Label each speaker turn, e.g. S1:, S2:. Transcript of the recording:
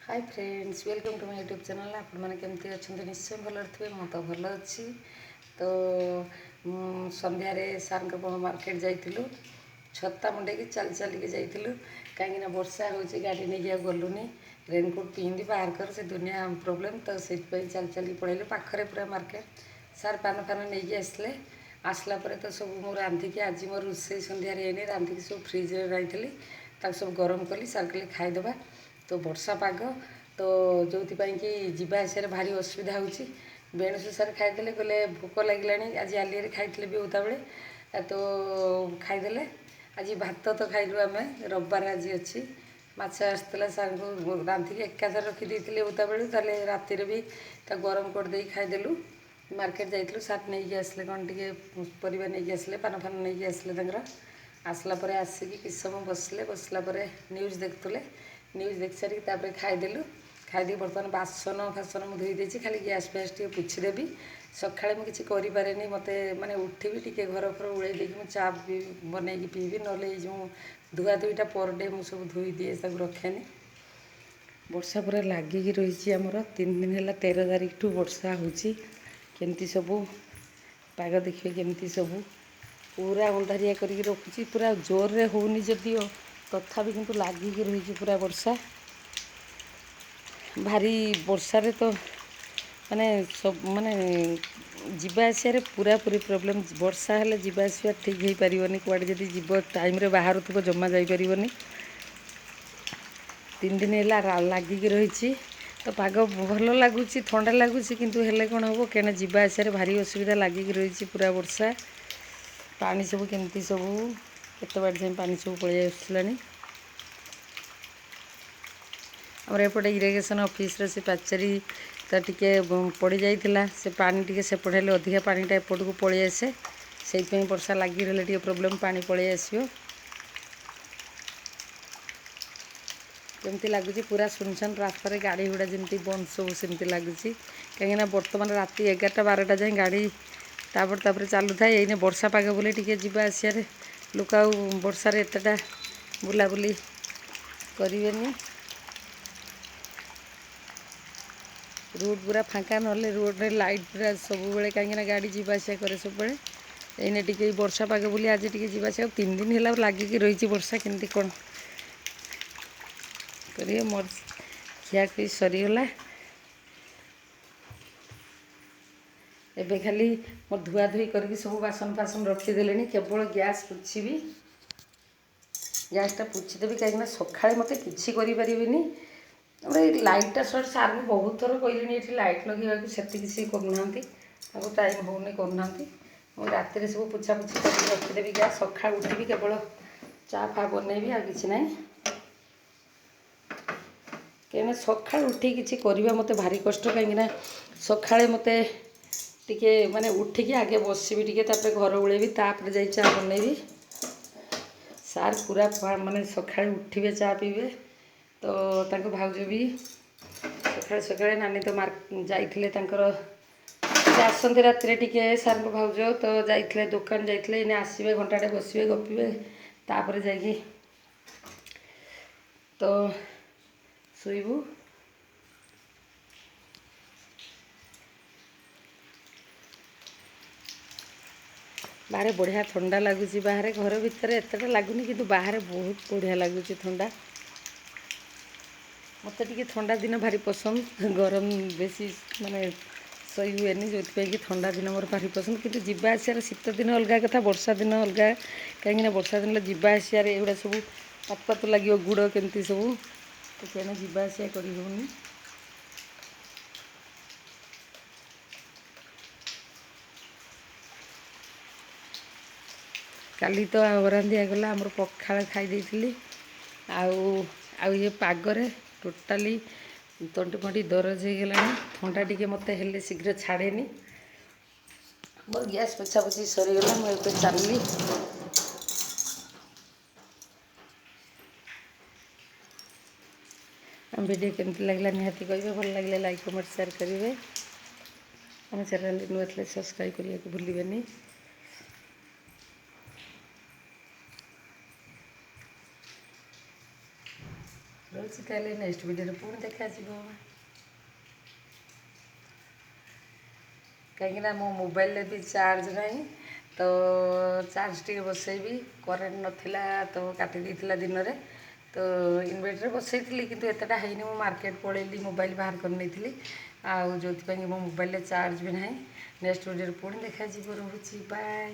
S1: Hi friends, welcome to my YouTube channel. आपण मैंने केमती अच्छा निश्चय भल थे। मु तो भल अच्छी। तो सन्धार सार मार्केट जाइलु छता मुंडे की चल चल के जाइलु कहीं वर्षा हो गाड़ी नहीं गलुनी रेनकोट पिंधि बाहर कर से दुनिया प्रोब्लेम। तो से चल चल पड़े पाखे पूरा मार्केट सार पान फान नहीं आसले आसला पर तो सब मु रांधिकी आज मोर रोसे सन्धार है रांधिकी सब फ्रिज रही सब गरम कली सार कले खाईदे। तो वर्षा पाग तो जो कि जावास भारी असुविधा होची। बेणुसु सार खाईदे कहले भोक लगे आज आलिया खाई भी उता बेले तो खाईदे। आज भात तो खाइलु आम रविवार आज अच्छी माछ आसला सार को रांधिकी एकाथर रखीदे उता बेलू ताले राति भी गरम करदे खाईदेलु। मार्केट जाइलु सार नहीं आसले कौन टे परिवा नहीं आसले पान फान नहीं आसले आसला पर आसिकी कि समय बसले बसला न्यूज देखुले न्यूज देख सारी खाईदेलु। खाईदे बर्तमान बासन फासन मुझे धोई देती खाली गैस फैस टे पोछीदेवी। सकाଳେ ମୁଁ କିଛି କରିପାରେନି ମୋତେ ମାନେ ଉଠିବି ଟିକେ ଘର ଫର ଉଳେଇ ଦେଇକି ମୁଁ ଚା ବନେଇକି ପିଇବି ନହେଲେ ଏଇ ଯେଉଁ ଧୁଆ ଧୁଇଟା ପର ଡେ ମୁଁ ସବୁ ଧୋଇ ଦିଏ ତାକୁ ରଖେନି। ବର୍ଷା ପୁରା ଲାଗିକି ରହିଛି ଆମର 3 ଦିନ ହେଲା 13 ତାରିଖଠୁ ବର୍ଷା ହେଉଛି। କେମିତି ସବୁ ପାଗ ଦେଖିବେ କେମିତି ସବୁ पूरा अंधारिया करके रखुची पूरा जोर रे होनी जदिओ तथापि किंतु लागिकी रही पूरा वर्षा भारी वर्षा रे तो माने सब माने जीवा आसिया पूरा पूरी प्रॉब्लम। वर्षा हेले जीवा आसिया ठीक हो पारिबनी कुआडे जदी जीव टाइम रे बाहर थुब जमा जाई पारिबनी। 3 दिन है लागिकी रही तो पाग भल लगुच ठंडा लगुच किंतु हेले कौन हम कहीं जीवा आसिया भारी असुविधा लागिकी रही पूरा वर्षा। पानी सब केमती सब केत बाट जाए पानी सब पलि आसला। आमर एपटे इरिगेशन ऑफिस से पाचेरी तो टिके पड़ जाइला से पानी टिके सेपटे हेले अधिका पानीटा एपट को पलि आसे से वर्षा लगी रही टे प्रोब्लेम पानी पलि आसो। केमती लगुच पूरा सुनसान रास्तार गाड़ी गुड़ा जमी बंद सब सेमती लगुच कहीं बर्तमान राति 11-12 जाए गाड़ी तापर चलू था। ये वर्षा पाग बोले टी जा आसिया लोक आ वर्षार एतटा बुलाबुली करें। रोड पूरा फाँका ना रोड रे लाइट पूरा सब बेले कहीं गाड़ी जावासिया करे सब बेले एने टी वर्षा पाग बोली आज टी जावासिया 3 दिन है लगिकी रही वर्षा केमती कौन करिए। मोर खियाखुई सरीगला एबे खाली मोर धुआ धुई करके सब बासन फासन रखीदे केवल गैस पोछी गैसटा पोछीदेवी कहीं सकाଳେ मत कि लाइटा सर्ट सार को बहुत थर कहली ये लाइट लगे से करना टाइम होने करना राति सब पोछापोछी कर रखीदेवी गैस सका उठी केवल चा फा बनईबी आ कि ना कहीं सका उठी कि मत भारी कष्ट कहीं सका मत टिके माने उठिकी आगे बसबी टिके घर उड़ेबी तापर जा चा बनईबी। सार पूरा माने सका उठे चा पीबे तो तांको भाउज भी सका सका नानी तो जाइए आसती राति टिके सार को भाउज तो जाइए दुकान जाइए आसवे घंटाटे बसवे गपे तापर जा तो शोबू। बाहर बढ़िया ठंडा लगुच बाहर घर भितर एतटा लगुनि कि बाहर बहुत बढ़िया लगुच ठंडा। मत टे ठंडा दिन भारी पसंद गरम बेसी माने सही हुए जो कि ठंडा दिन मोर भारी पसंद किंतु जीवा आसिया शीत दिन अलग कथा वर्षा दिन अलग कहीं वर्षा दिन जीवा आसिया एगुड़ा सब पात पात लगे गुड़ केमती सब तो कहीं जीवा आसिया करनी। काली तो रांधिया गला आमर पखाल खाई आउ ये पागरे टोटाली तंटी फंटी दरज हो गला ठंडा टी मत हेले शीघ्र छाड़ेनी। मोर गैस पोछा पोछी सरीगला मुझे चलली। आम वीडियो केमती लगला निहाती कहे भल लगे लाइक कमेंट शेयर करेंगे। आम चैनल नुआ थे सब्सक्राइब करने को भूलिए। रोज ରହୁଛି ତାହେଲେ ନେକ୍ସଟ ଭିଡ଼ିଓରେ ପୁଣି ଦେଖାଯିବ। କାହିଁକିନା ମୋ ମୋବାଇଲରେ ବି ଚାର୍ଜ ନାହିଁ, ତ ଚାର୍ଜ ଟିକେ ବସେଇବି। କରେଣ୍ଟ ନଥିଲା ତ କାଟି ଦେଇଥିଲା ଦିନରେ, ତ ଇନଭର୍ଟରରେ ବସେଇଥିଲି କିନ୍ତୁ ଏତେଟା ହେଇନି। ମୁଁ ମାର୍କେଟ ପଳେଇଲି, ମୋବାଇଲ ବାହାର କରିନେଇଥିଲି, ଆଉ ଯେଉଁଥିପାଇଁ ମୋ ମୋବାଇଲରେ ଚାର୍ଜ ବି ନାହିଁ। ନେକ୍ସଟ ଭିଡ଼ିଓରେ ପୁଣି ଦେଖାଯିବ। ରହୁଛି, ବାଏ।